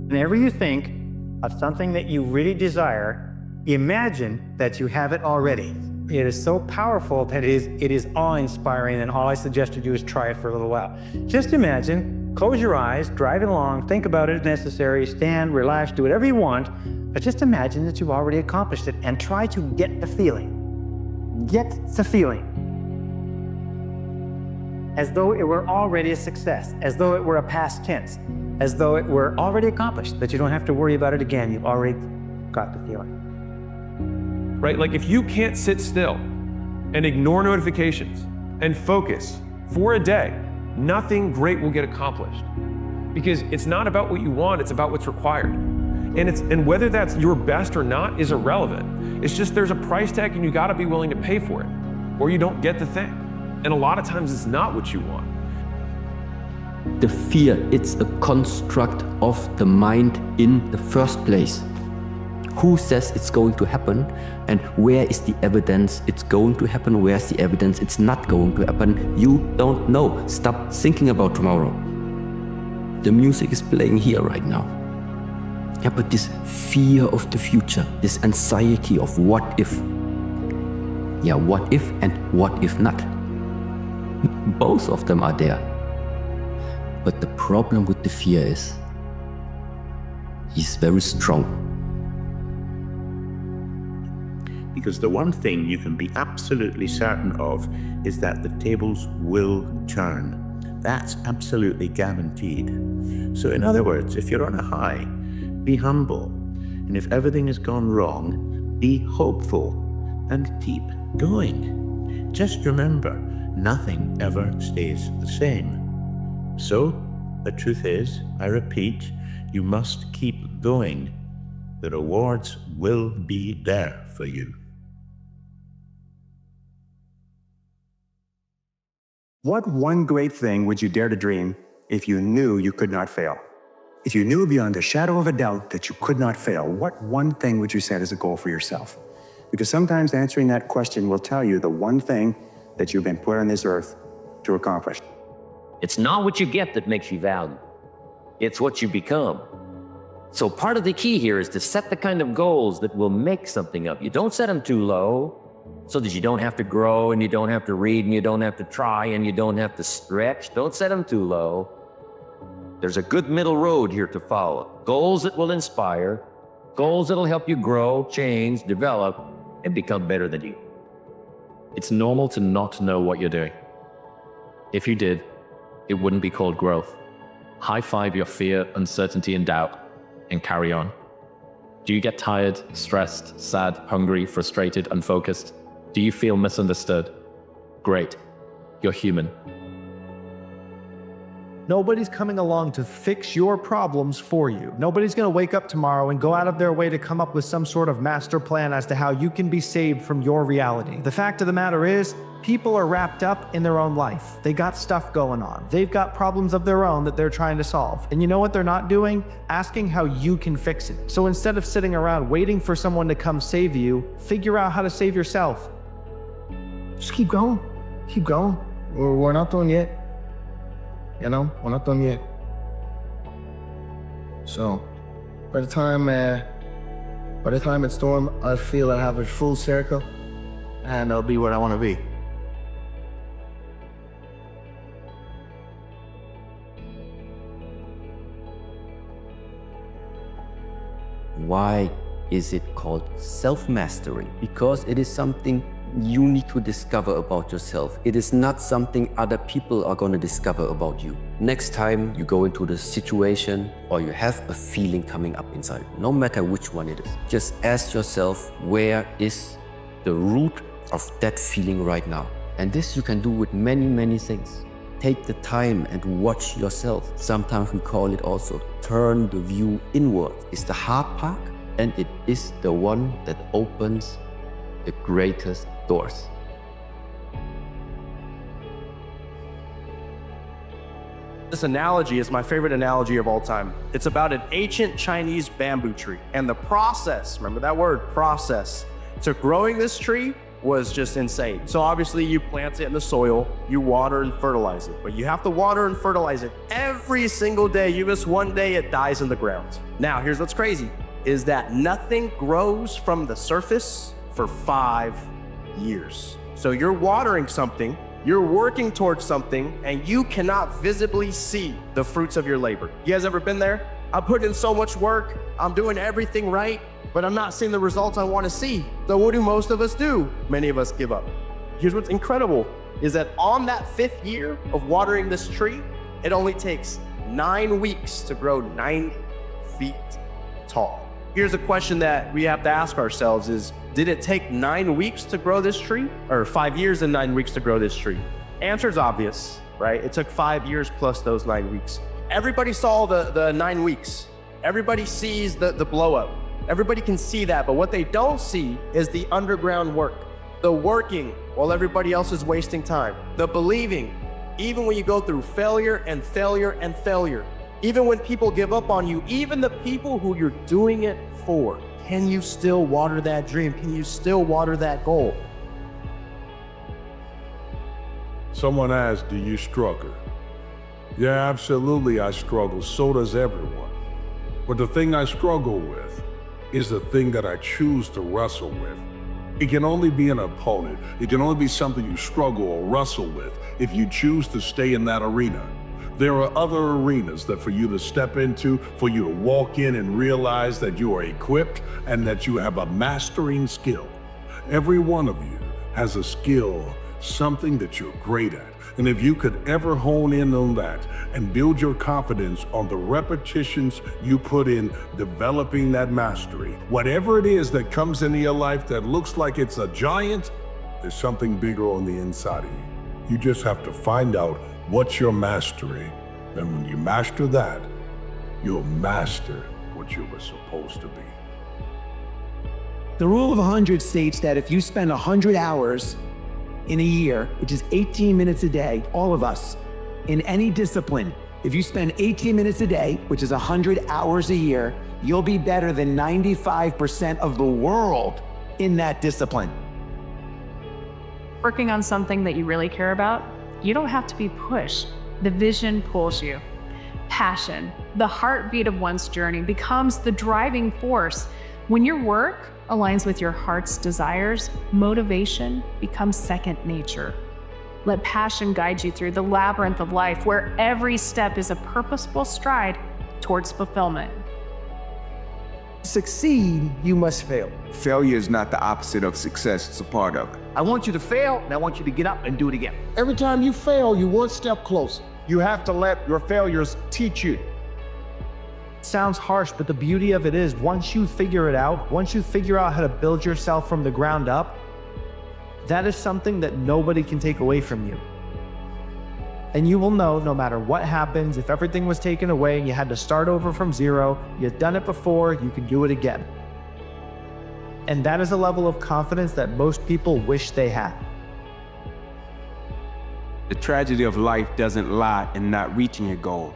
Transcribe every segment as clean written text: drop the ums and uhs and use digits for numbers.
Whenever you think of something that you really desire, imagine that you have it already. It is so powerful that it is awe-inspiring, and all I suggest you do is try it for a little while. Just imagine, close your eyes, drive it along, think about it if necessary, stand, relax, do whatever you want, but just imagine that you've already accomplished it and try to get the feeling. Get the feeling. As though it were already a success, as though it were a past tense, as though it were already accomplished, that you don't have to worry about it again. You've already got the feeling. Right? Like if you can't sit still and ignore notifications and focus for a day, nothing great will get accomplished. Because it's not about what you want, it's about what's required. And whether that's your best or not is irrelevant. It's just there's a price tag and you gotta be willing to pay for it, or you don't get the thing. And a lot of times it's not what you want. The fear, it's a construct of the mind in the first place. Who says it's going to happen, and where is the evidence it's going to happen? Where's the evidence it's not going to happen? You don't know. Stop thinking about tomorrow. The music is playing here right now. Yeah, but this fear of the future, this anxiety of what if. Yeah, what if and what if not? Both of them are there. But the problem with the fear is, he's very strong. Because the one thing you can be absolutely certain of is that the tables will turn. That's absolutely guaranteed. So in other words, if you're on a high, be humble. And if everything has gone wrong, be hopeful and keep going. Just remember, nothing ever stays the same. So the truth is, I repeat, you must keep going. The rewards will be there for you. What one great thing would you dare to dream if you knew you could not fail? If you knew beyond a shadow of a doubt that you could not fail, what one thing would you set as a goal for yourself? Because sometimes answering that question will tell you the one thing that you've been put on this earth to accomplish. It's not what you get that makes you valuable. It's what you become. So part of the key here is to set the kind of goals that will make something of you. Don't set them too low so that you don't have to grow and you don't have to read and you don't have to try and you don't have to stretch. Don't set them too low. There's a good middle road here to follow. Goals that will inspire, goals that will help you grow, change, develop, and become better than you. It's normal to not know what you're doing. If you did, it wouldn't be called growth. High five your fear, uncertainty, and doubt, and carry on. Do you get tired, stressed, sad, hungry, frustrated, unfocused? Do you feel misunderstood? Great. You're human. Nobody's coming along to fix your problems for you. Nobody's going to wake up tomorrow and go out of their way to come up with some sort of master plan as to how you can be saved from your reality. The fact of the matter is, people are wrapped up in their own life. They got stuff going on. They've got problems of their own that they're trying to solve. And you know what they're not doing? Asking how you can fix it. So instead of sitting around waiting for someone to come save you, figure out how to save yourself. Just keep going. Keep going. We're not done yet. You know, we're not done yet. So, by the time it's done, I'll feel I have a full circle, and I'll be where I want to be. Why is it called self-mastery? Because it is something you need to discover about yourself. It is not something other people are going to discover about you. Next time you go into the situation or you have a feeling coming up inside, no matter which one it is, just ask yourself, where is the root of that feeling right now? And this you can do with many, many things. Take the time and watch yourself. Sometimes we call it also turn the view inward. It's the hard part, and it is the one that opens the greatest doors. This analogy is my favorite analogy of all time. It's about an ancient Chinese bamboo tree and the process, remember that word, process, to growing this tree was just insane. So obviously you plant it in the soil, you water and fertilize it, but you have to water and fertilize it every single day. You miss one day, it dies in the ground. Now, here's what's crazy, is that nothing grows from the surface for 5 years. So you're watering something, you're working towards something, and you cannot visibly see the fruits of your labor. You guys ever been there? I put in so much work, I'm doing everything right, but I'm not seeing the results I want to see. So what do most of us do? Many of us give up. Here's what's incredible, is that on that 5th year of watering this tree, it only takes 9 weeks to grow 90 feet tall. Here's a question that we have to ask ourselves is, did it take 9 weeks to grow this tree? Or 5 years and 9 weeks to grow this tree? Answer's obvious, right? It took 5 years plus those 9 weeks. Everybody saw the 9 weeks. Everybody sees the blow up. Everybody can see that, but what they don't see is the underground work. The working while everybody else is wasting time. The believing, even when you go through failure and failure and failure. Even when people give up on you, even the people who you're doing it for, can you still water that dream? Can you still water that goal? Someone asked, do you struggle? Yeah, absolutely I struggle. So does everyone. But the thing I struggle with is the thing that I choose to wrestle with. It can only be an opponent. It can only be something you struggle or wrestle with if you choose to stay in that arena. There are other arenas that for you to step into, for you to walk in and realize that you are equipped and that you have a mastering skill. Every one of you has a skill, something that you're great at. And if you could ever hone in on that and build your confidence on the repetitions you put in developing that mastery, whatever it is that comes into your life that looks like it's a giant, there's something bigger on the inside of you. You just have to find out what you're mastering. And when you master that, you'll master what you were supposed to be. The rule of 100 states that if you spend 100 hours in a year, which is 18 minutes a day, all of us, in any discipline, if you spend 18 minutes a day, which is 100 hours a year, you'll be better than 95% of the world in that discipline. Working on something that you really care about, you don't have to be pushed. The vision pulls you. Passion, the heartbeat of one's journey, becomes the driving force. When your work aligns with your heart's desires, motivation becomes second nature. Let passion guide you through the labyrinth of life where every step is a purposeful stride towards fulfillment. To succeed, you must fail. Failure is not the opposite of success, it's a part of it. I want you to fail, and I want you to get up and do it again. Every time you fail, you're one step closer. You have to let your failures teach you. Sounds harsh, but the beauty of it is once you figure it out, once you figure out how to build yourself from the ground up, that is something that nobody can take away from you. And you will know no matter what happens, if everything was taken away and you had to start over from zero, you've done it before, you can do it again. And that is a level of confidence that most people wish they had. The tragedy of life doesn't lie in not reaching your goal.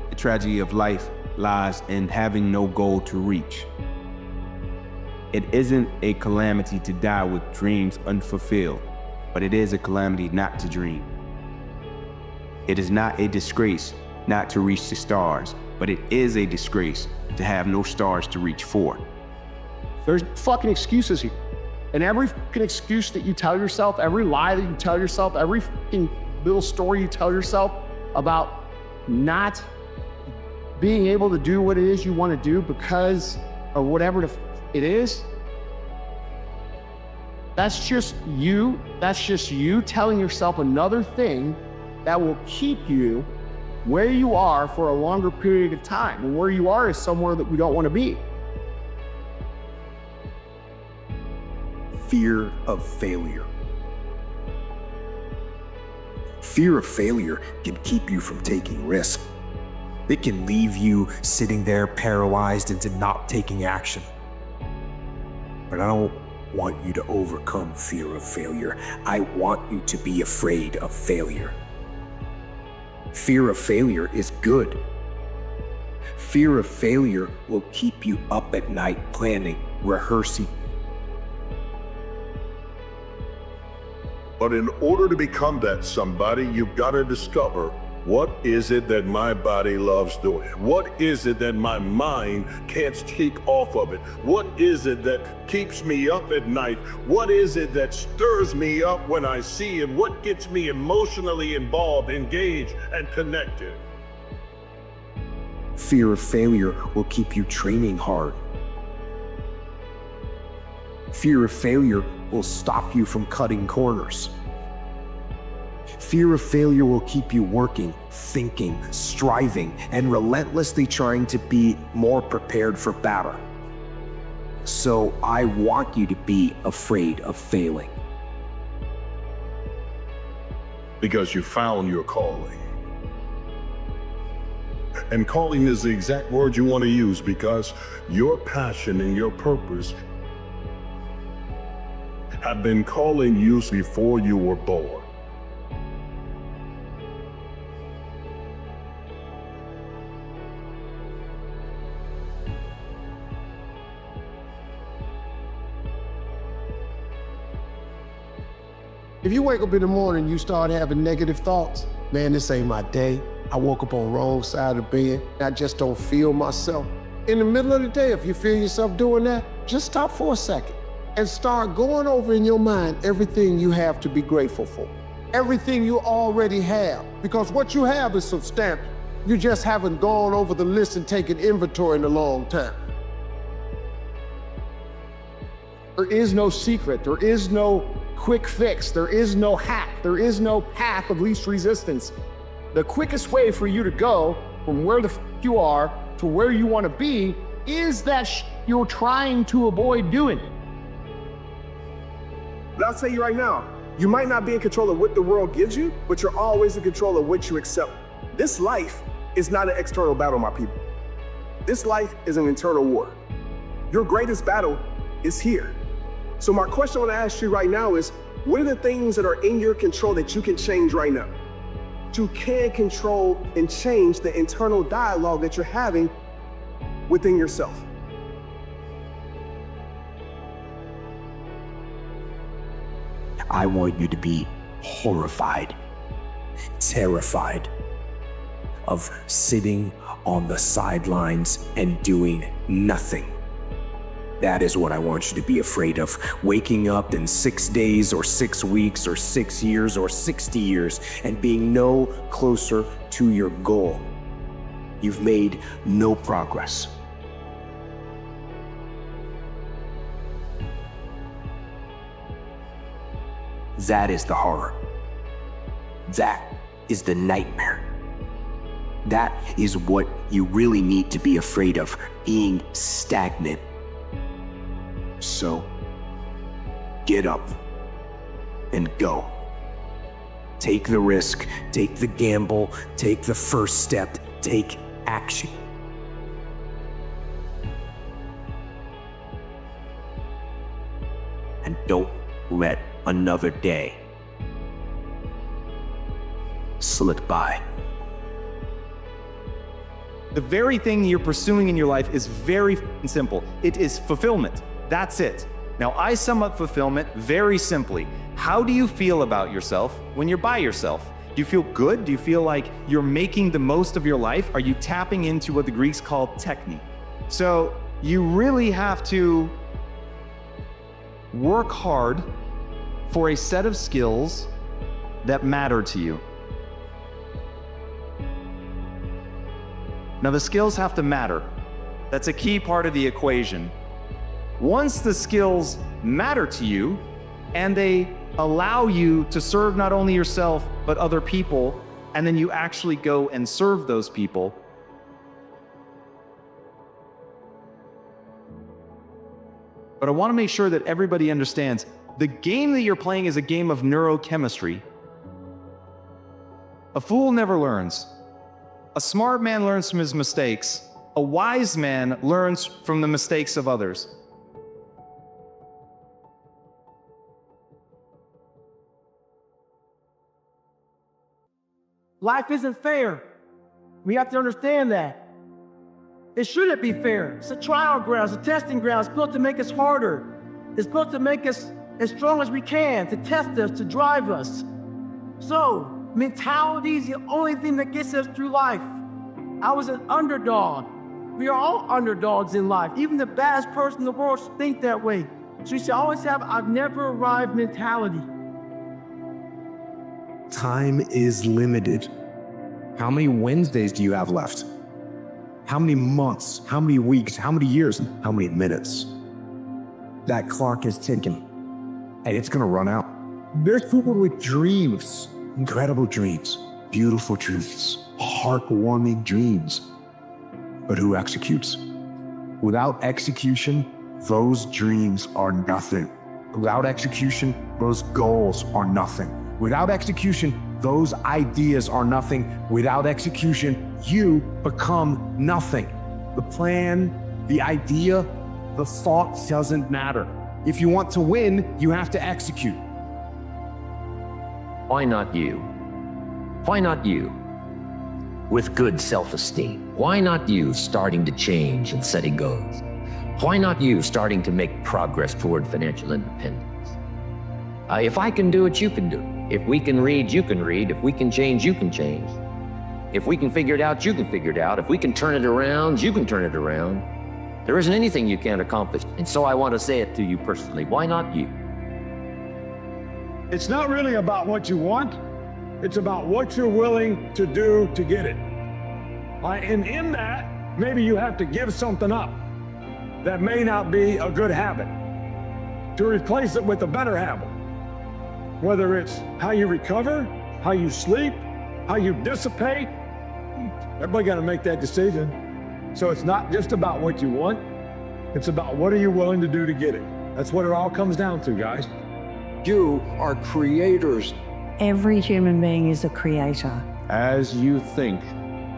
The tragedy of life lies in having no goal to reach. It isn't a calamity to die with dreams unfulfilled, but it is a calamity not to dream. It is not a disgrace not to reach the stars, but it is a disgrace to have no stars to reach for. There's fucking excuses here. And every fucking excuse that you tell yourself, every lie that you tell yourself, every fucking little story you tell yourself about not being able to do what it is you want to do because of whatever it is, that's just you telling yourself another thing that will keep you where you are for a longer period of time. And where you are is somewhere that we don't want to be. Fear of failure. Fear of failure can keep you from taking risks. It can leave you sitting there paralyzed into not taking action. But I don't want you to overcome fear of failure. I want you to be afraid of failure. Fear of failure is good. Fear of failure will keep you up at night planning rehearsing. But in order to become that somebody, you've got to discover, what is it that my body loves doing? What is it that my mind can't take off of it? What is it that keeps me up at night? What is it that stirs me up when I see it? What gets me emotionally involved, engaged, and connected? Fear of failure will keep you training hard. Fear of failure will stop you from cutting corners. Fear of failure will keep you working, thinking, striving, and relentlessly trying to be more prepared for battle. So I want you to be afraid of failing. Because you found your calling. And calling is the exact word you want to use, because your passion and your purpose have been calling you before you were born. If you wake up in the morning, you start having negative thoughts. Man, this ain't my day. I woke up on the wrong side of the bed. I just don't feel myself. In the middle of the day, if you feel yourself doing that, just stop for a second and start going over in your mind everything you have to be grateful for. Everything you already have, because what you have is substantial. You just haven't gone over the list and taken inventory in a long time. There is no secret. There is no quick fix. There is no hack. There is no path of least resistance. The quickest way for you to go from where the you are to where you want to be is that you're trying to avoid doing it. But I'll tell you right now, you might not be in control of what the world gives you, but you're always in control of what you accept. This life is not an external battle, my people. This life is an internal war. Your greatest battle is here. So my question I want to ask you right now is, what are the things that are in your control that you can change right now? You can control and change the internal dialogue that you're having within yourself. I want you to be horrified, terrified of sitting on the sidelines and doing nothing. That is what I want you to be afraid of. Waking up in 6 days or 6 weeks or 6 years or 60 years and being no closer to your goal. You've made no progress. That is the horror. That is the nightmare. That is what you really need to be afraid of, being stagnant. So, get up and go. Take the risk, take the gamble, take the first step, take action. And don't let another day slip by. The very thing you're pursuing in your life is very simple. It is fulfillment. That's it. Now, I sum up fulfillment very simply. How do you feel about yourself when you're by yourself? Do you feel good? Do you feel like you're making the most of your life? Are you tapping into what the Greeks call techne? So you really have to work hard for a set of skills that matter to you. Now, the skills have to matter. That's a key part of the equation. Once the skills matter to you and they allow you to serve not only yourself but other people, and then you actually go and serve those people, but I want to make sure that everybody understands the game that you're playing is a game of neurochemistry. A fool never learns. A smart man learns from his mistakes. A wise man learns from the mistakes of others. Life isn't fair. We have to understand that. It shouldn't be fair. It's a trial ground, it's a testing ground. It's built to make us harder. It's built to make us as strong as we can, to test us, to drive us. So, mentality is the only thing that gets us through life. I was an underdog. We are all underdogs in life. Even the baddest person in the world should think that way. So you should always have a I've never arrived mentality. Time is limited. How many Wednesdays do you have left? How many months? How many weeks? How many years? How many minutes? That clock is ticking, and it's gonna run out. There's people with dreams, incredible dreams, beautiful dreams, heartwarming dreams. But who executes? Without execution, those dreams are nothing. Without execution, those goals are nothing. Without execution, those ideas are nothing. Without execution, you become nothing. The plan, the idea, the thought doesn't matter. If you want to win, you have to execute. Why not you? Why not you? With good self-esteem. Why not you starting to change and setting goals? Why not you starting to make progress toward financial independence? If I can do it, you can do it. If we can read, you can read. If we can change, you can change. If we can figure it out, you can figure it out. If we can turn it around, you can turn it around. There isn't anything you can't accomplish. And so I want to say it to you personally. Why not you? It's not really about what you want. It's about what you're willing to do to get it. And in that, maybe you have to give something up that may not be a good habit to replace it with a better habit. Whether it's how you recover, how you sleep, how you dissipate, everybody got to make that decision. So it's not just about what you want, it's about what are you willing to do to get it. That's what it all comes down to, guys. You are creators. Every human being is a creator. As you think,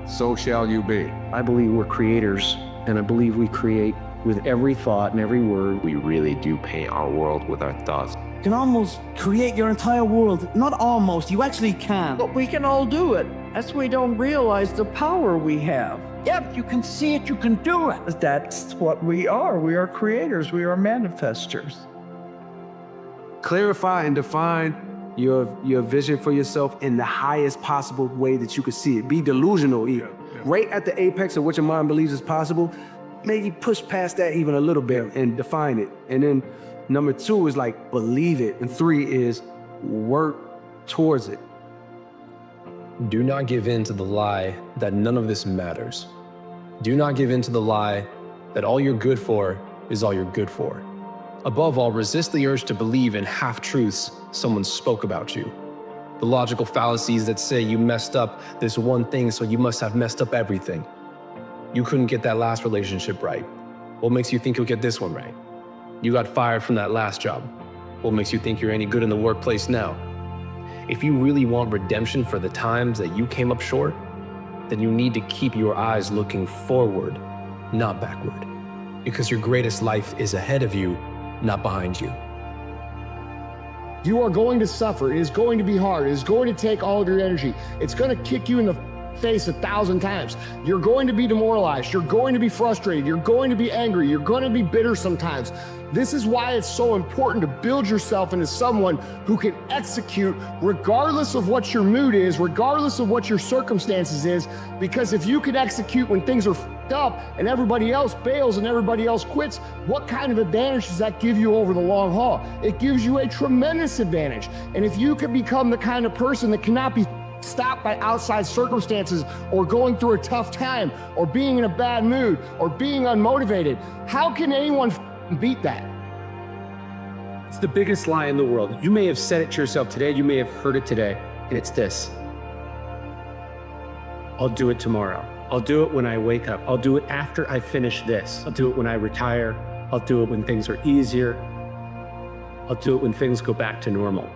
so shall you be. I believe we're creators, and I believe we create with every thought and every word. We really do paint our world with our thoughts. You can almost create your entire world. Not almost, you actually can. But we can all do it. That's why we don't realize the power we have. Yeah, if you can see it, you can do it. That's what we are. We are creators. We are manifestors. Clarify and define your vision for yourself in the highest possible way that you could see it. Be delusional even. Right at the apex of what your mind believes is possible, maybe push past that even a little bit and define it. And then number 2 is like, believe it. And 3 is work towards it. Do not give in to the lie that none of this matters. Do not give in to the lie that all you're good for is all you're good for. Above all, resist the urge to believe in half-truths someone spoke about you. The logical fallacies that say you messed up this one thing, so you must have messed up everything. You couldn't get that last relationship right. What makes you think you'll get this one right? You got fired from that last job. What makes you think you're any good in the workplace now? If you really want redemption for the times that you came up short, then you need to keep your eyes looking forward, not backward. Because your greatest life is ahead of you, not behind you. You are going to suffer. It is going to be hard. It is going to take all of your energy. It's going to kick you in the face 1,000 times. You're going to be demoralized. You're going to be frustrated. You're going to be angry. You're going to be bitter sometimes. This is why it's so important to build yourself into someone who can execute regardless of what your mood is, regardless of what your circumstances is, because if you can execute when things are f***ed up and everybody else bails and everybody else quits, what kind of advantage does that give you over the long haul? It gives you a tremendous advantage. And if you can become the kind of person that cannot be stopped by outside circumstances or going through a tough time or being in a bad mood or being unmotivated, how can anyone beat that? It's the biggest lie in the world. You may have said it to yourself today, you may have heard it today, and it's this. I'll do it tomorrow. I'll do it when I wake up. I'll do it after I finish this. I'll do it when I retire. I'll do it when things are easier. I'll do it when things go back to normal.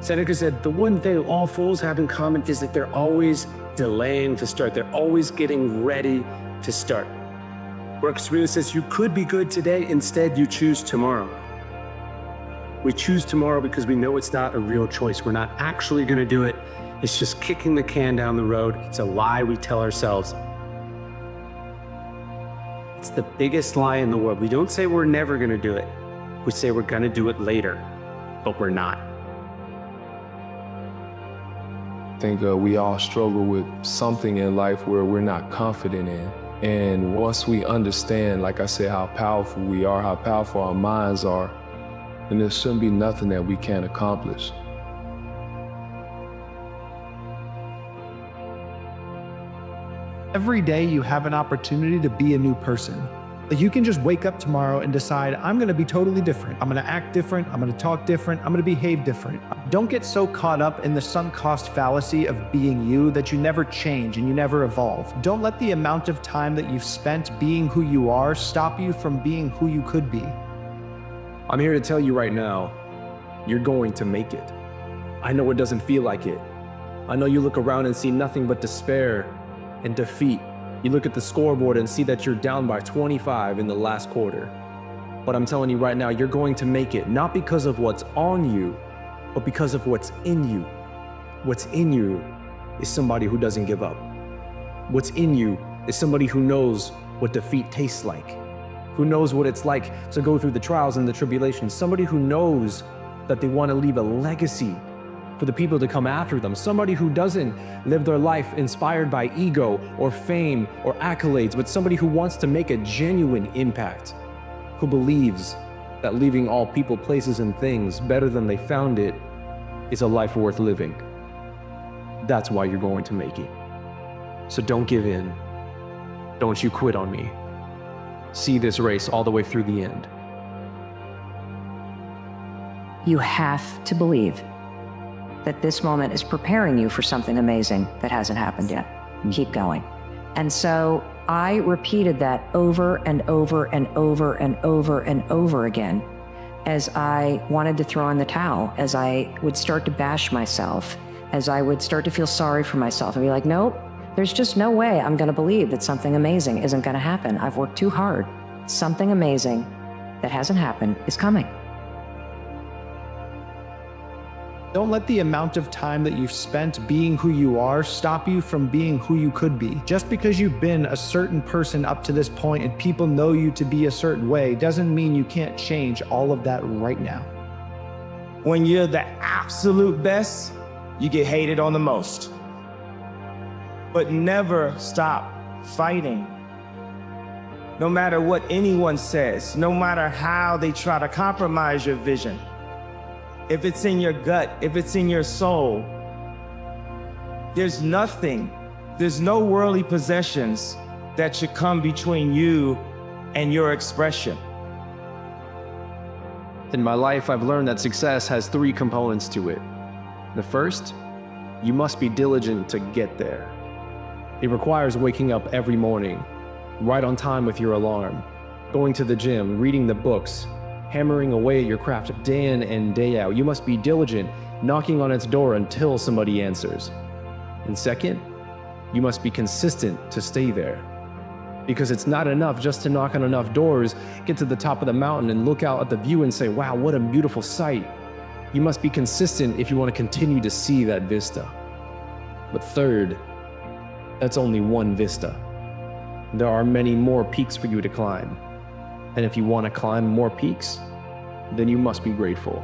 Seneca said, the one thing all fools have in common is that they're always delaying to start. They're always getting ready to start. Marcus Aurelius says, you could be good today, instead you choose tomorrow. We choose tomorrow because we know it's not a real choice. We're not actually gonna do it. It's just kicking the can down the road. It's a lie we tell ourselves. It's the biggest lie in the world. We don't say we're never going to do it. We say we're going to do it later, but we're not. I think we all struggle with something in life where we're not confident in. And once we understand, like I said, how powerful we are, how powerful our minds are, then there shouldn't be nothing that we can't accomplish. Every day you have an opportunity to be a new person. Like, you can just wake up tomorrow and decide, I'm gonna be totally different. I'm gonna act different, I'm gonna talk different, I'm gonna behave different. Don't get so caught up in the sunk cost fallacy of being you that you never change and you never evolve. Don't let the amount of time that you've spent being who you are stop you from being who you could be. I'm here to tell you right now, you're going to make it. I know it doesn't feel like it. I know you look around and see nothing but despair and defeat. You look at the scoreboard and see that you're down by 25 in the last quarter. But I'm telling you right now, you're going to make it, not because of what's on you, but because of what's in you. What's in you is somebody who doesn't give up. What's in you is somebody who knows what defeat tastes like, who knows what it's like to go through the trials and the tribulations, somebody who knows that they want to leave a legacy for the people to come after them, somebody who doesn't live their life inspired by ego or fame or accolades, but somebody who wants to make a genuine impact, who believes that leaving all people, places, and things better than they found it is a life worth living. That's why you're going to make it. So don't give in. Don't you quit on me. See this race all the way through the end. You have to believe that this moment is preparing you for something amazing that hasn't happened yet. Keep going. And so I repeated that over and over and over and over and over again as I wanted to throw in the towel, as I would start to bash myself, as I would start to feel sorry for myself and be like, nope, there's just no way I'm gonna believe that something amazing isn't gonna happen. I've worked too hard. Something amazing that hasn't happened is coming. Don't let the amount of time that you've spent being who you are stop you from being who you could be. Just because you've been a certain person up to this point and people know you to be a certain way doesn't mean you can't change all of that right now. When you're the absolute best, you get hated on the most. But never stop fighting. No matter what anyone says, no matter how they try to compromise your vision. If it's in your gut, if it's in your soul, there's nothing, there's no worldly possessions that should come between you and your expression. In my life, I've learned that success has 3 components to it. The first, you must be diligent to get there. It requires waking up every morning, right on time with your alarm, going to the gym, reading the books, hammering away at your craft day in and day out. You must be diligent, knocking on its door until somebody answers. And second, you must be consistent to stay there. Because it's not enough just to knock on enough doors, get to the top of the mountain and look out at the view and say, wow, what a beautiful sight. You must be consistent if you want to continue to see that vista. But third, that's only one vista. There are many more peaks for you to climb. And if you want to climb more peaks, then you must be grateful.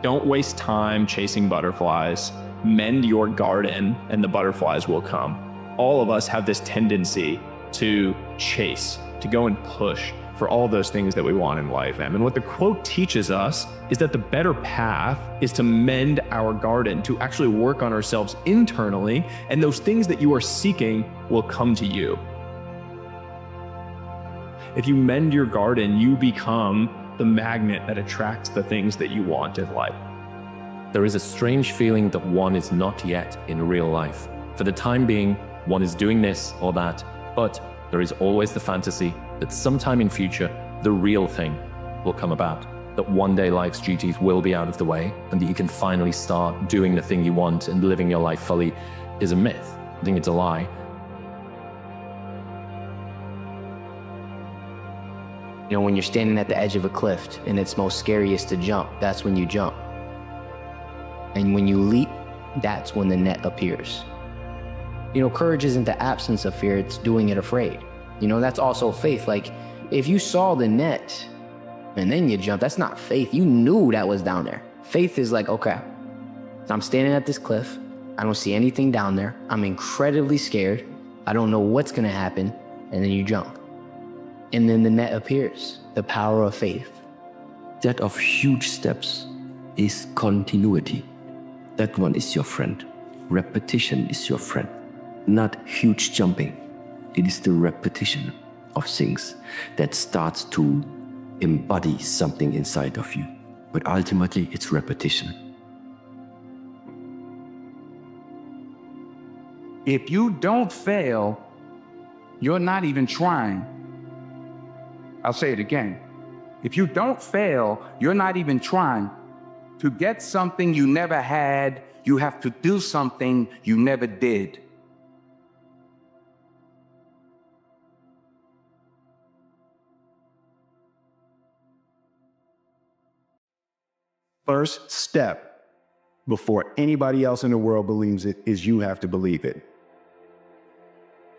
Don't waste time chasing butterflies. Mend your garden and the butterflies will come. All of us have this tendency to chase, to go and push for all those things that we want in life. And what the quote teaches us is that the better path is to mend our garden, to actually work on ourselves internally, and those things that you are seeking will come to you. If you mend your garden, you become the magnet that attracts the things that you want in life. There is a strange feeling that one is not yet in real life. For the time being, one is doing this or that, but there is always the fantasy that sometime in future, the real thing will come about. That one day life's duties will be out of the way and that you can finally start doing the thing you want and living your life fully is a myth. I think it's a lie. You know, when you're standing at the edge of a cliff and it's most scariest to jump, that's when you jump. And when you leap, that's when the net appears. Courage isn't the absence of fear, it's doing it afraid. That's also faith. Like, if you saw the net and then you jump, that's not faith. You knew that was down there. Faith is like, okay, I'm standing at this cliff. I don't see anything down there. I'm incredibly scared. I don't know what's gonna happen. And then you jump. And then the net appears. The power of faith. That of huge steps is continuity. That one is your friend. Repetition is your friend. Not huge jumping. It is the repetition of things that starts to embody something inside of you. But ultimately, it's repetition. If you don't fail, you're not even trying. I'll say it again. If you don't fail, you're not even trying. To get something you never had, you have to do something you never did. First step before anybody else in the world believes it is you have to believe it.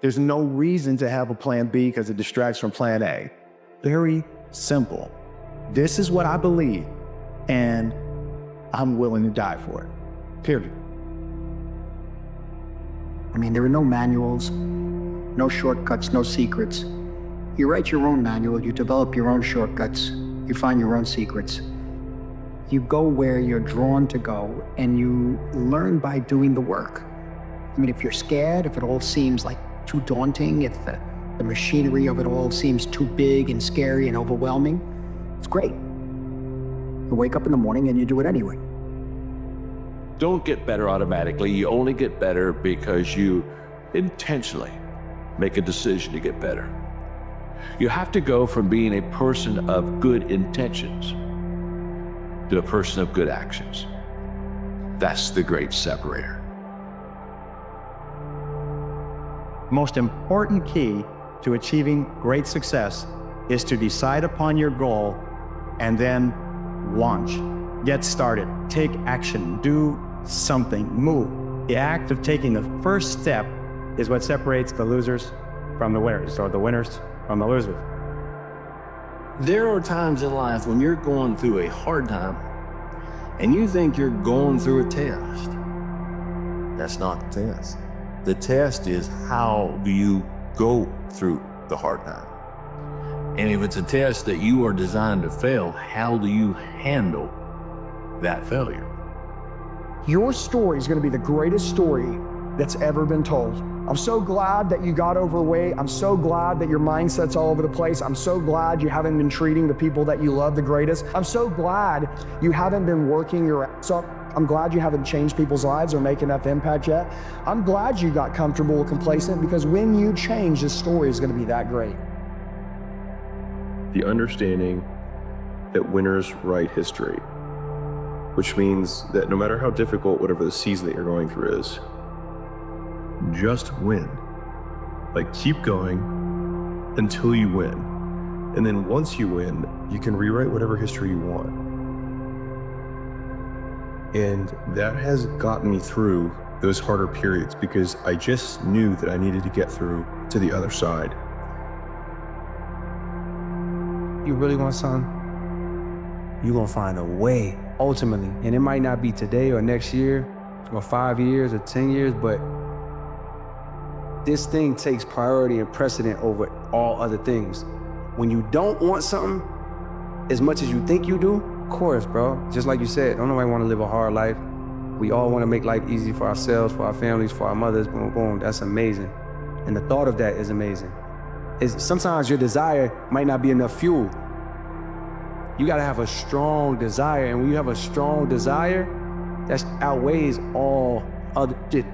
There's no reason to have a plan B because it distracts from plan A. Very simple. This is what I believe, and I'm willing to die for it. Period. There are no manuals, no shortcuts, no secrets. You write your own manual, you develop your own shortcuts, you find your own secrets. You go where you're drawn to go, and you learn by doing the work. If you're scared, if it all seems like too daunting, if the machinery of it all seems too big and scary and overwhelming, it's great. You wake up in the morning and you do it anyway. Don't get better automatically. You only get better because you intentionally make a decision to get better. You have to go from being a person of good intentions to a person of good actions. That's the great separator. Most important key to achieving great success is to decide upon your goal and then launch. Get started, take action, do something, move. The act of taking the first step is what separates the losers from the winners, or the winners from the losers. There are times in life when you're going through a hard time and you think you're going through a test. That's not the test. The test is, how do you go through the hard time? And if it's a test that you are designed to fail, how do you handle that failure? Your story is going to be the greatest story that's ever been told. I'm so glad that you got overweight. I'm so glad that your mindset's all over the place. I'm so glad you haven't been treating the people that you love the greatest. I'm so glad you haven't been working your ass off. I'm glad you haven't changed people's lives or making enough impact yet. I'm glad you got comfortable and complacent, because when you change, this story is going to be that great. The understanding that winners write history, which means that no matter how difficult whatever the season that you're going through is, just win. Like, keep going until you win. And then once you win, you can rewrite whatever history you want. And that has gotten me through those harder periods, because I just knew that I needed to get through to the other side. You really want something? You're gonna find a way, ultimately. And it might not be today or next year or 5 years or 10 years, but this thing takes priority and precedent over all other things. When you don't want something as much as you think you do, of course, bro, just like you said, don't nobody want to live a hard life. We all want to make life easy for ourselves, for our families, for our mothers, boom, boom. That's amazing. And the thought of that is amazing. Sometimes your desire might not be enough fuel. You got to have a strong desire. And when you have a strong desire, that outweighs all other shit.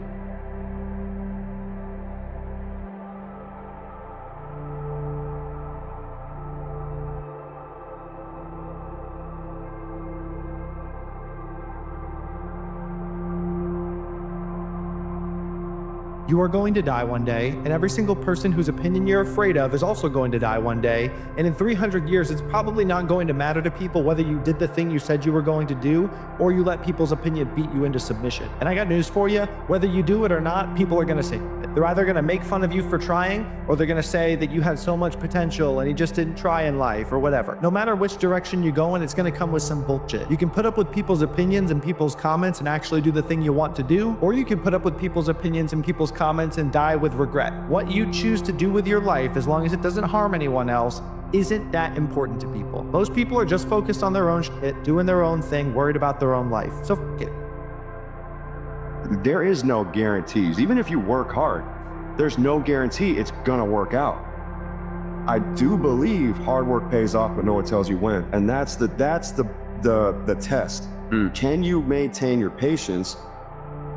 You are going to die one day, and every single person whose opinion you're afraid of is also going to die one day. And in 300 years, it's probably not going to matter to people whether you did the thing you said you were going to do, or you let people's opinion beat you into submission. And I got news for you, whether you do it or not, people are gonna say it. They're either gonna make fun of you for trying, or they're gonna say that you had so much potential and you just didn't try in life, or whatever. No matter which direction you go in, it's gonna come with some bullshit. You can put up with people's opinions and people's comments and actually do the thing you want to do, or you can put up with people's opinions and people's comments and die with regret. What you choose to do with your life, as long as it doesn't harm anyone else, isn't that important to people. Most people are just focused on their own shit, doing their own thing, worried about their own life. So f it. There is no guarantees. Even if you work hard, there's no guarantee it's gonna work out. I do believe hard work pays off, but no one tells you when. And that's the test. Can you maintain your patience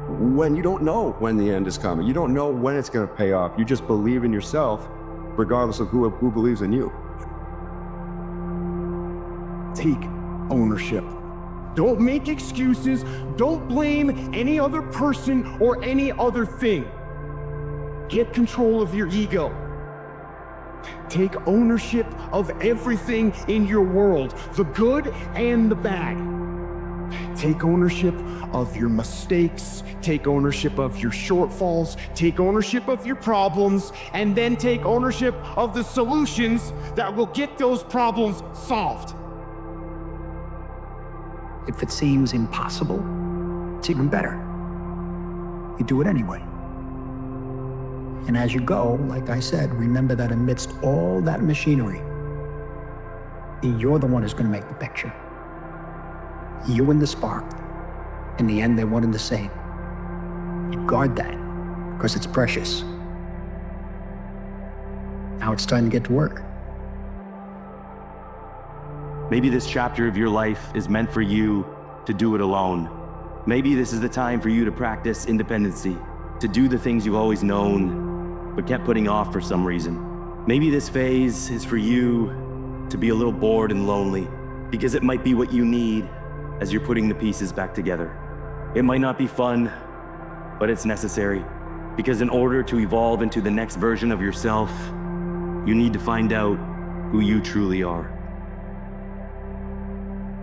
when you don't know when the end is coming? You don't know when it's gonna pay off. You just believe in yourself, regardless of who believes in you. Take ownership. Don't make excuses. Don't blame any other person or any other thing. Get control of your ego. Take ownership of everything in your world, the good and the bad. Take ownership of your mistakes, take ownership of your shortfalls, take ownership of your problems, and then take ownership of the solutions that will get those problems solved. If it seems impossible, it's even better. You do it anyway. And as you go, like I said, remember that amidst all that machinery, you're the one who's going to make the picture. You and the spark. In the end, they're one and the same. You guard that, because it's precious. Now it's time to get to work. Maybe this chapter of your life is meant for you to do it alone. Maybe this is the time for you to practice independency, to do the things you've always known, but kept putting off for some reason. Maybe this phase is for you to be a little bored and lonely, because it might be what you need as you're putting the pieces back together. It might not be fun, but it's necessary, because in order to evolve into the next version of yourself, you need to find out who you truly are.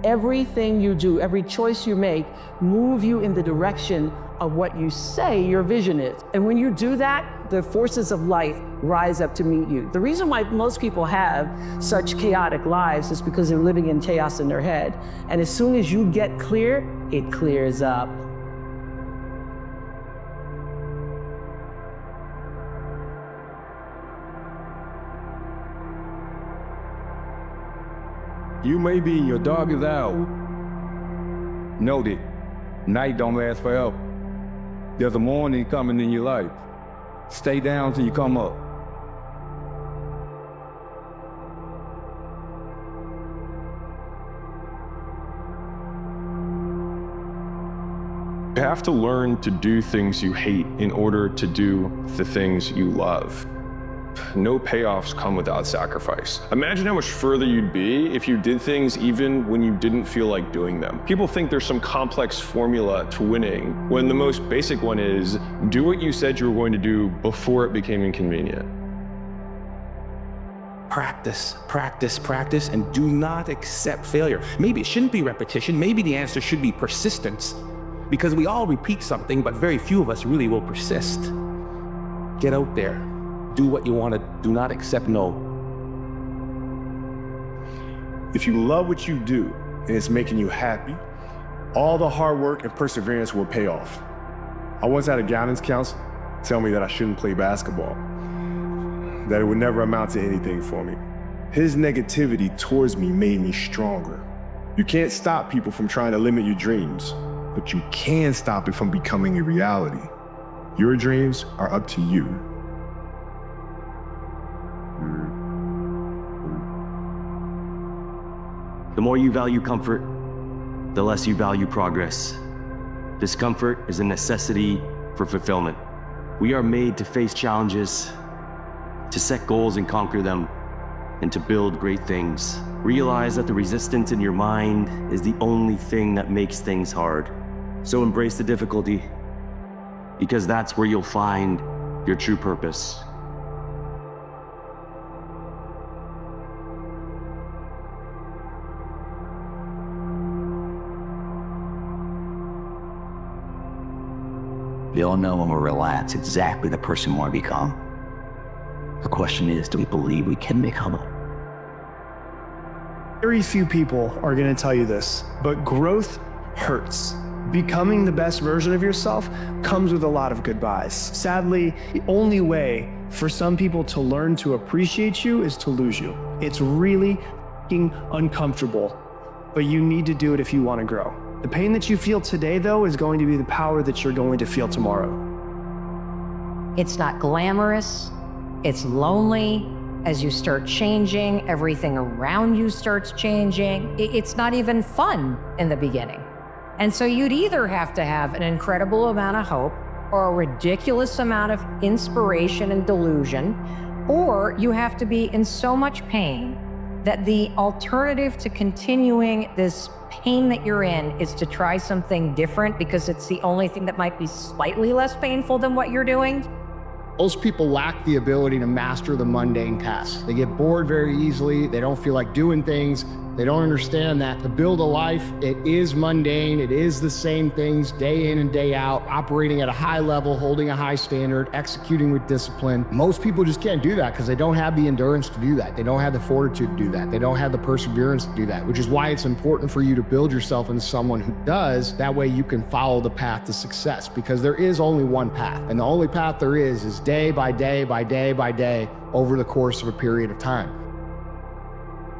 Everything you do, every choice you make, move you in the direction of what you say your vision is. And when you do that, the forces of life rise up to meet you. The reason why most people have such chaotic lives is because they're living in chaos in their head. And as soon as you get clear, it clears up. You may be in your darkest hour. Know that night don't last forever. There's a morning coming in your life. Stay down till you come up. You have to learn to do things you hate in order to do the things you love. No payoffs come without sacrifice. Imagine how much further you'd be if you did things even when you didn't feel like doing them. People think there's some complex formula to winning, when the most basic one is do what you said you were going to do before it became inconvenient. Practice, practice, practice, and do not accept failure. Maybe it shouldn't be repetition. Maybe the answer should be persistence, because we all repeat something, but very few of us really will persist. Get out there. Do what you want to. Do not accept no. If you love what you do and it's making you happy, all the hard work and perseverance will pay off. I once had a guidance counselor tell me that I shouldn't play basketball, that it would never amount to anything for me. His negativity towards me made me stronger. You can't stop people from trying to limit your dreams, but you can stop it from becoming a reality. Your dreams are up to you. The more you value comfort, the less you value progress. Discomfort is a necessity for fulfillment. We are made to face challenges, to set goals and conquer them, and to build great things. Realize that the resistance in your mind is the only thing that makes things hard. So embrace the difficulty, because that's where you'll find your true purpose. We all know when we're relaxed exactly the person we want to become. The question is, do we believe we can become it? Very few people are going to tell you this, but growth hurts. Becoming the best version of yourself comes with a lot of goodbyes. Sadly, the only way for some people to learn to appreciate you is to lose you. It's really f***ing uncomfortable, but you need to do it if you want to grow. The pain that you feel today, though, is going to be the power that you're going to feel tomorrow. It's not glamorous. It's lonely. As you start changing, everything around you starts changing. It's not even fun in the beginning. And so you'd either have to have an incredible amount of hope or a ridiculous amount of inspiration and delusion, or you have to be in so much pain that the alternative to continuing this pain that you're in is to try something different because it's the only thing that might be slightly less painful than what you're doing. Most people lack the ability to master the mundane tasks. They get bored very easily. They don't feel like doing things. They don't understand that to build a life, it is mundane. It is the same things day in and day out, operating at a high level, holding a high standard, executing with discipline. Most people just can't do that because they don't have the endurance to do that. They don't have the fortitude to do that. They don't have the perseverance to do that, which is why it's important for you to build yourself into someone who does. That way you can follow the path to success, because there is only one path. And the only path there is day by day by day by day over the course of a period of time.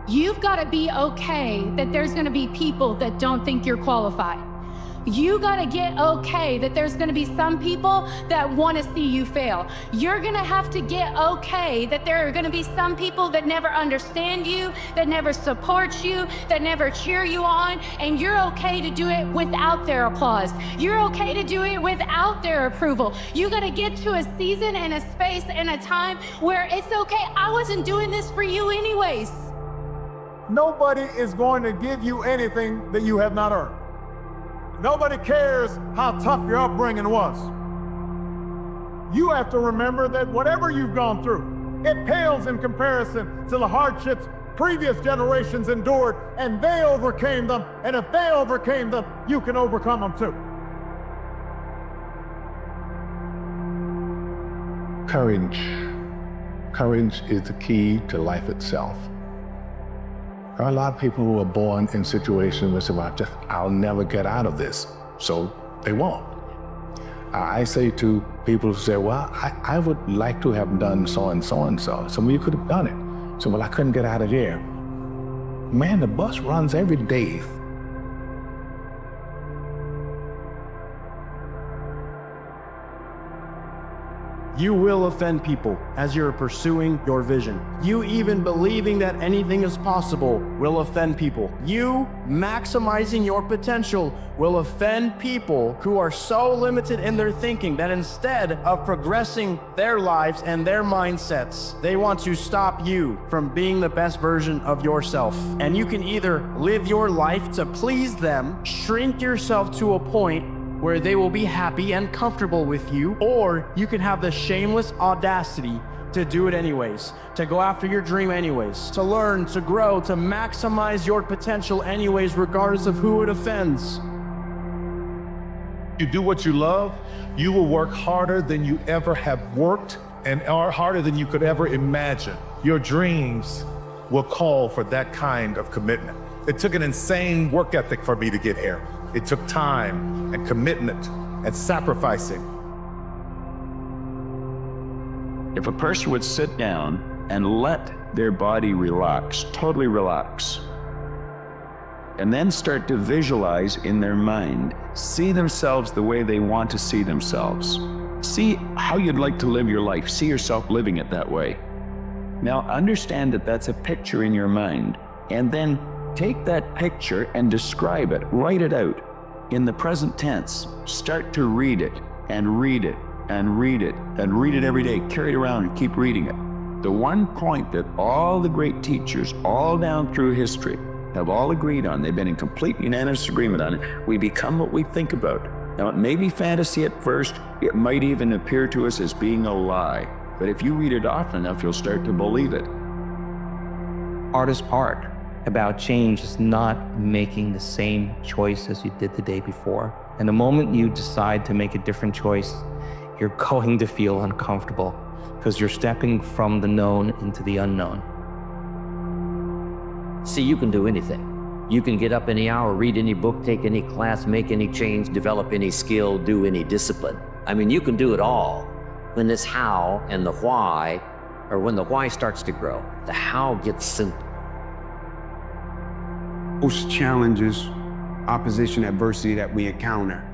You've got to be okay that there's going to be people that don't think you're qualified. You got to get okay that there's going to be some people that want to see you fail. You're going to have to get okay that there are going to be some people that never understand you, that never support you, that never cheer you on, and you're okay to do it without their applause. You're okay to do it without their approval. You got to get to a season and a space and a time where it's okay. I wasn't doing this for you anyways. Nobody is going to give you anything that you have not earned. Nobody cares how tough your upbringing was. You have to remember that whatever you've gone through, it pales in comparison to the hardships previous generations endured, and they overcame them. And if they overcame them, you can overcome them too. Courage. Courage is the key to life itself. There are a lot of people who are born in situations where they say, I'll never get out of this, so they won't. I say to people who say, well, I would like to have done so and so and so. Some of you could have done it. So, well, I couldn't get out of here. Man, the bus runs every day. You will offend people as you're pursuing your vision. You even believing that anything is possible will offend people. You maximizing your potential will offend people who are so limited in their thinking that instead of progressing their lives and their mindsets, they want to stop you from being the best version of yourself. And you can either live your life to please them, shrink yourself to a point where they will be happy and comfortable with you, or you can have the shameless audacity to do it anyways, to go after your dream anyways, to learn, to grow, to maximize your potential anyways, regardless of who it offends. You do what you love, you will work harder than you ever have worked and are harder than you could ever imagine. Your dreams will call for that kind of commitment. It took an insane work ethic for me to get here. It took time and commitment and sacrificing. If a person would sit down and let their body relax, totally relax, and then start to visualize in their mind, see themselves the way they want to see themselves, see how you'd like to live your life, see yourself living it that way. Now understand that that's a picture in your mind, and then take that picture and describe it, write it out in the present tense. Start to read it and read it and read it and read it every day. Carry it around and keep reading it. The one point that all the great teachers all down through history have all agreed on, they've been in complete unanimous agreement on it, we become what we think about. Now, it may be fantasy at first, it might even appear to us as being a lie, but if you read it often enough, you'll start to believe it. Hardest part about change is not making the same choice as you did the day before. And the moment you decide to make a different choice, you're going to feel uncomfortable because you're stepping from the known into the unknown. See, you can do anything. You can get up any hour, read any book, take any class, make any change, develop any skill, do any discipline. I mean, you can do it all. When this how and the why, or when the why starts to grow, the how gets simple. Most challenges, opposition, adversity that we encounter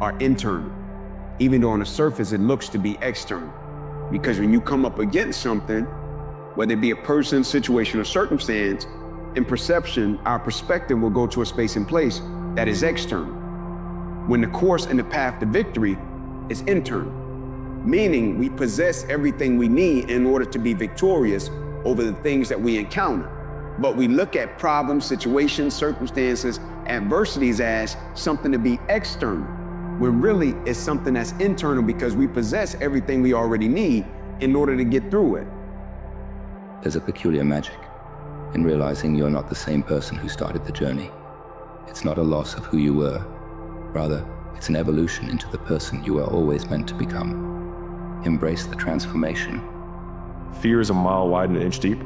are internal, even though on the surface it looks to be external. Because when you come up against something, whether it be a person, situation, or circumstance, in perception, our perspective will go to a space and place that is external. When the course and the path to victory is internal, meaning we possess everything we need in order to be victorious over the things that we encounter. But we look at problems, situations, circumstances, adversities as something to be external, when really it's something that's internal because we possess everything we already need in order to get through it. There's a peculiar magic in realizing you're not the same person who started the journey. It's not a loss of who you were. Rather, it's an evolution into the person you were always meant to become. Embrace the transformation. Fear is a mile wide and an inch deep.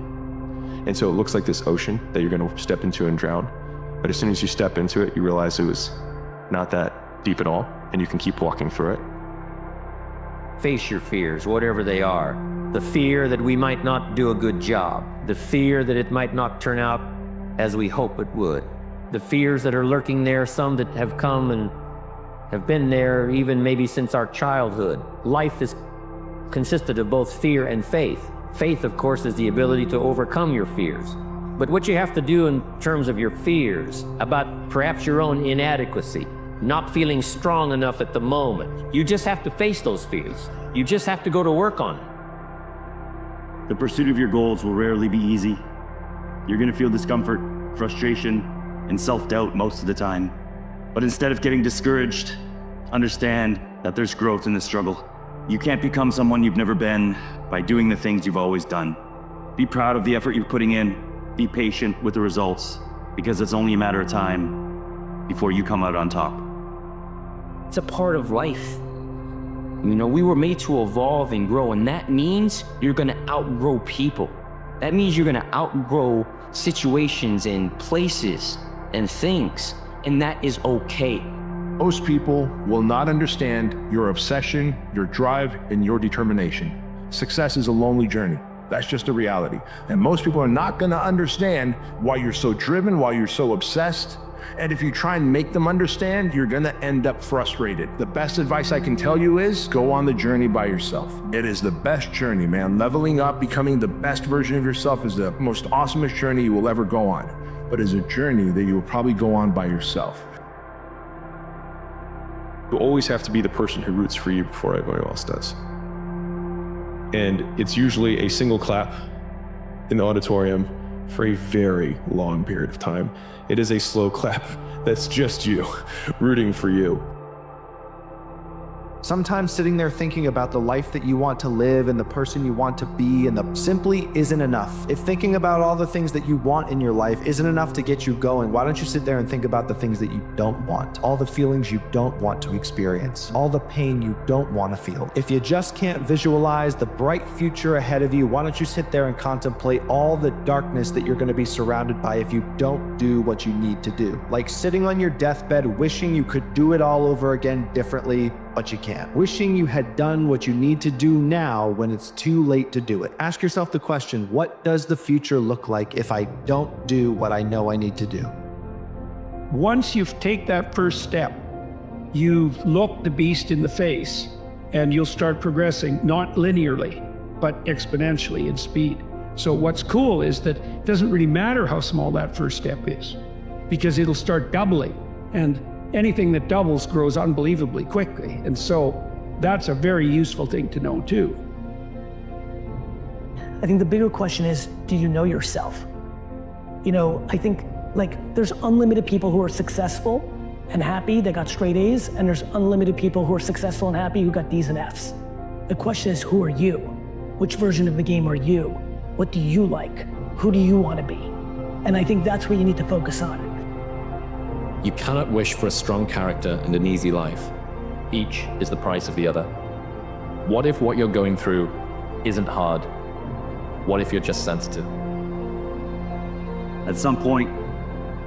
And so it looks like this ocean that you're going to step into and drown. But as soon as you step into it, you realize it was not that deep at all, and you can keep walking through it. Face your fears, whatever they are. The fear that we might not do a good job. The fear that it might not turn out as we hope it would. The fears that are lurking there, some that have come and have been there even maybe since our childhood. Life is consisted of both fear and faith. Faith, of course, is the ability to overcome your fears. But what you have to do in terms of your fears, about perhaps your own inadequacy, not feeling strong enough at the moment, you just have to face those fears. You just have to go to work on it. The pursuit of your goals will rarely be easy. You're gonna feel discomfort, frustration, and self-doubt most of the time. But instead of getting discouraged, understand that there's growth in the struggle. You can't become someone you've never been by doing the things you've always done. Be proud of the effort you're putting in. Be patient with the results, because it's only a matter of time before you come out on top. It's a part of life. You know, we were made to evolve and grow, and that means you're gonna outgrow people. That means you're gonna outgrow situations and places and things, and that is okay. Most people will not understand your obsession, your drive, and your determination. Success is a lonely journey. That's just a reality. And most people are not gonna understand why you're so driven, why you're so obsessed. And if you try and make them understand, you're gonna end up frustrated. The best advice I can tell you is go on the journey by yourself. It is the best journey, man. Leveling up, becoming the best version of yourself is the most awesomest journey you will ever go on. But it's a journey that you will probably go on by yourself. You always have to be the person who roots for you before everybody else does. And it's usually a single clap in the auditorium for a very long period of time. It is a slow clap that's just you rooting for you. Sometimes sitting there thinking about the life that you want to live and the person you want to be and the simply isn't enough. If thinking about all the things that you want in your life isn't enough to get you going, why don't you sit there and think about the things that you don't want, all the feelings you don't want to experience, all the pain you don't want to feel. If you just can't visualize the bright future ahead of you, why don't you sit there and contemplate all the darkness that you're going to be surrounded by if you don't do what you need to do? Like sitting on your deathbed wishing you could do it all over again differently, but you can't. Wishing you had done what you need to do now when it's too late to do it. Ask yourself the question, what does the future look like if I don't do what I know I need to do? Once you take that first step, you look the beast in the face and you'll start progressing, not linearly, but exponentially in speed. So what's cool is that it doesn't really matter how small that first step is, because it'll start doubling, and anything that doubles grows unbelievably quickly. And so that's a very useful thing to know too. I think the bigger question is, do you know yourself? You know, I think like there's unlimited people who are successful and happy that got straight A's, and there's unlimited people who are successful and happy who got D's and F's. The question is, who are you? Which version of the game are you? What do you like? Who do you want to be? And I think that's what you need to focus on. You cannot wish for a strong character and an easy life. Each is the price of the other. What if what you're going through isn't hard? What if you're just sensitive? At some point,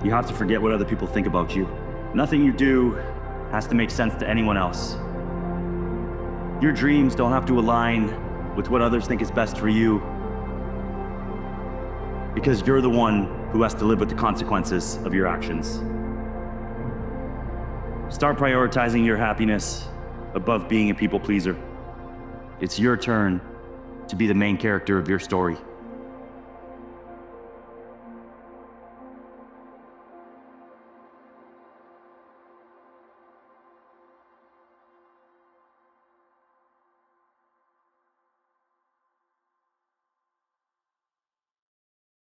you have to forget what other people think about you. Nothing you do has to make sense to anyone else. Your dreams don't have to align with what others think is best for you, because you're the one who has to live with the consequences of your actions. Start prioritizing your happiness above being a people pleaser. It's your turn to be the main character of your story.